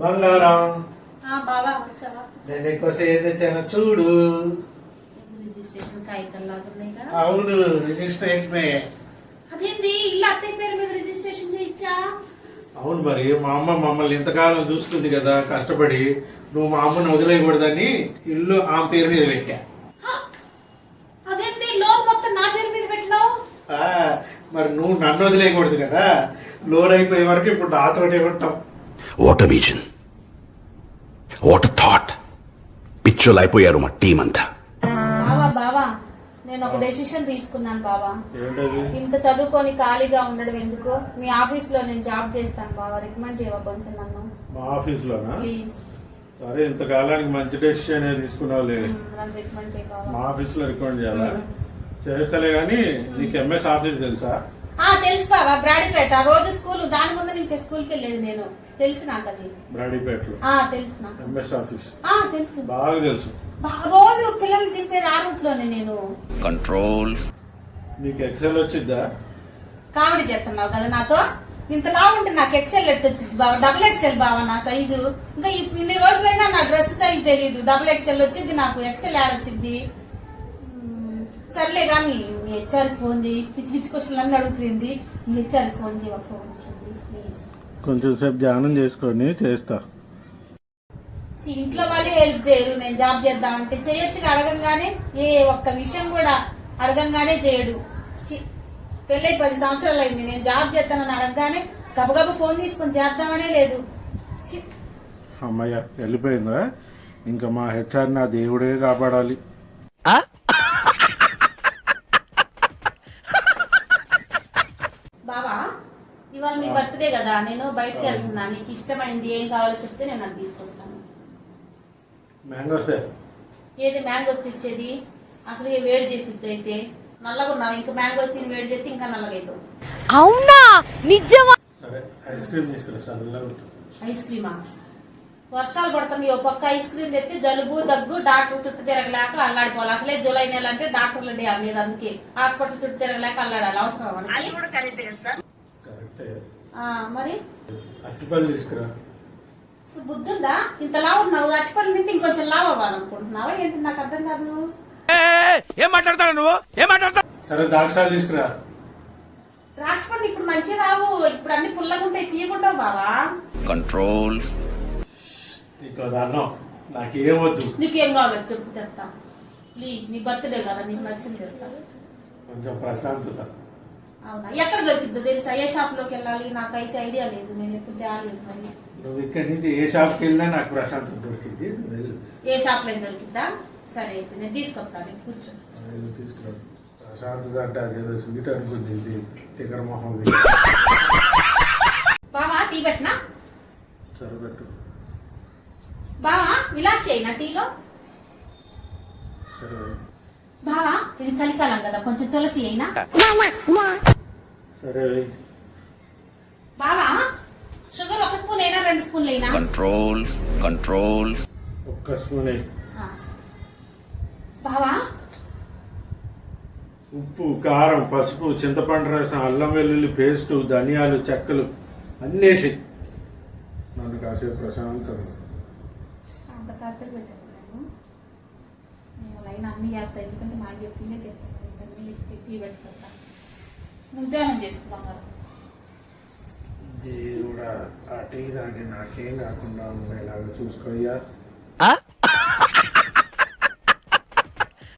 బంగారం బావా వచ్చావా? నేను నీకోసం ఏం తెచ్చానో చూడు. రిజిస్ట్రేషన్ కాగితం లాగా ఉన్నాయి కదా. అవును, రిజిస్ట్రేషన్. అదేంటి ఇల్లు అత్తయ్య పేరు మీద రిజిస్ట్రేషన్ చేయించా? అవును, మరి మా అమ్మ మమ్మల్ని ఇంతకాలం చూస్తుంది కదా కష్టపడి. నువ్వు మా అమ్మని వదిలేయకూడదని ఇల్లు ఆమె పేరు మీద పెట్టా. అదేంటి లోన్ మొత్తం నా పేరు మీద పెట్టినావు? మరి నువ్వు నన్ను వదిలేయకూడదు కదా. లోన్ అయిపోయే వరకు ఇప్పుడు నాతోటే ఉంటావు. What a vision, what a thought. పిచ్చోలు అయిపోయారు మా టీం అంతా. బావా నేను ఒక డెసిషన్ తీసుకున్నాను బావా. ఏంటది? ఇంత చదువుకొని ఖాళీగా ఉండడం ఎందుకు, మీ ఆఫీస్ లో నేను జాబ్ చేస్తాను బావా. రికమెండ్ చేయవా కొంచెం నన్ను? మా ఆఫీస్ లోనా? ప్లీజ్. సరే, ఇంతకాలానికి మంచి డెసిషన్ తీసుకున్నావు లేదు. నన్ను రికమెండ్ చేయ బావా. మా ఆఫీస్ లో రికమెండ్ చేయాలా? చేస్తలే గానీ నీకు ఎంఎస్ ఆఫీస్ తెలుసా? తెలుసు బావా, బ్రాడీపేట. రోజు స్కూల్ దాని ముందు నుంచి స్కూల్కి వెళ్ళేది నేను. తెలుసు నాకు అది. బ్రాడీపేటలో తెలుసు నాకు ఎంఎస్ ఆఫీస్. తెలుసు, బాగా తెలుసు. రోజు పిల్లల్ని దింపేది ఆ రూట్ లోనే నేను. కంట్రోల్. నీకు ఎక్సెల్ వచ్చిద్దా? కామెడీ చేస్తున్నావు కదా నాతో. ఇంతలా ఉంటే నాకు ఎక్సెల్ ఎట్ వచ్చింది బావా. డబుల్ ఎక్సెల్ బావా నా సైజు. ఇంకా ఇన్ని రోజులైనా నా డ్రెస్ సైజ్ తెలియదు. డబుల్ ఎక్సెల్ వచ్చింది నాకు, ఎక్సెల్ యాడ్ వచ్చింది. సర్లే కానీ మీ హెచ్ఆర్కి ఫోన్ చేయి. పిచ్చి పిచ్చి క్వశ్చన్లు అన్నీ అడుగుతుంది. మీ హెచ్ఆర్కి ఫోన్ చేయ. Phone please. కొంచెం సేపు ధ్యానం చేసుకొని చేస్తా. ఇంట్లో వాళ్ళు హెల్ప్ చేయరు. నేను జాబ్ చేద్దామంటే చేయొచ్చు. అడగంగానే ఏ ఒక్క విషయం కూడా అడగంగానే చేయడు. పెళ్ళై 10 సంవత్సరాలు అయింది. నేను జాబ్ చేస్తానని అడగగానే గబగబ ఫోన్ తీసుకొని చేద్దామనే లేదు. అమ్మయ్య వెళ్ళిపోయిందా? ఇంకా మా హెచ్ఆర్ నా దేవుడే కాపాడాలి. బావా ఇవాళ నీ బర్త్డే కదా, నేను బయటకు వెళ్తున్నా. నీకు ఇష్టమైంది ఏం కావాలో చెప్తే నేను అది తీసుకొస్తాను. మ్యాంగోస్. ఏది మ్యాంగోస్ తెచ్చేది? అసలు వేడి చేసిద్ది. అయితే నల్లగా ఉన్నావు. ఇంకా మ్యాంగోస్ తిని వేడి చేస్తే ఇంకా నల్లగా అవుతావు. అవునా? నిజమా? సరే, ఐస్ క్రీమ్ తీసుకురా. ఐస్ క్రీమా? వర్షాలు పడుతుంది. ఒక పక్క ఐస్ క్రీమ్ తెస్తే జలుబు దగ్గు, డాక్టర్ చుట్టూ తిరగలేక అల్లాడిపోవాలి. అసలే జూలై నెల అంటే డాక్టర్ల డే మీరు. అందుకే హాస్పిటల్ చుట్టూ తిరగలేక అల్లాడాలి. అవసరం మరి అట్టిపల్లి తీసుకురా. బుద్ధి ఉందా? ఇంత లావు ఉన్నావు. అట్టిపల్లి తింటే ఇంకొంచెం లావు అవ్వాలనుకుంటున్నావా ఏంటి? నాకు అర్థం కాదు. ఏం మాట్లాడతావు నువ్వు? ఏం మాట్లాడతావు? సరే, ద్రాక్షాలు తీసుకురా. ద్రాక్ష పండు ఇప్పుడు మంచి రావు. ఇప్పుడు అన్ని పుల్లగా ఉంటాయి, తీయకుండా బావా. కంట్రోల్. నీకు అన్నం నాకేం వద్దు. నీకేం కావాలి చెప్పు, తెస్తా. ప్లీజ్, నీ బర్త్డే కదా, నీకు నచ్చింది తెస్తా. కొంచెం ప్రశాంతత. అవునా? ఎక్కడ దొరికిద్దో తెలుసా? ఏ షాప్ లోకి వెళ్ళాలి నాకైతే ఐడియా లేదు. నేను ఎప్పుడు తేలేదు. మరి నువ్వు ఇక్కడి నుంచి ఏ షాప్కి వెళ్ళినా నాకు ప్రశాంతత దొరికింది. ఏ షాప్ లో దొరికిద్దా? సరే అయితే నేను తీసుకొస్తాను. కూర్చో. తీసుకురా. ప్రశాంతత అంటే అదేదో స్వీట్ అనుకుంది. తిక్కర మొహం. బావా టీ పెట్టినా? సరే పెట్టు. బావా ఇలాచి అయినా టీలో? సరే. బావా ఇది చలికాలం కదా, కొంచెం తులసి అయినా? సరే. బావా షుగర్ 1 స్పూన్ అయినా 2 స్పూన్లు అయినా? కంట్రోల్. కంట్రోల్. 1 స్పూన్. బావా ఉప్పు, కారం, పసుపు, చింతపండు రసం, అల్లం వెల్లుల్లి పేస్టు, ధనియాలు, చెక్కలు అన్నేసి నన్ను కాసేపు ప్రశాంతంగా. అంత టార్చర్ పెట్టాను నేను. లైన్ అన్ని చేస్తా, ఎందుకంటే నాకు చెప్పిందే చెప్తాను. ఇవన్నీ ఇస్తే టీ పెట్టుకుంటా. ఉద్యానం చేసుకుందాం కదా. దేవుడా, ఆ టీ తాగి నాకేం కాకుండా ఉండేలాగా చూసుకోయ్యా.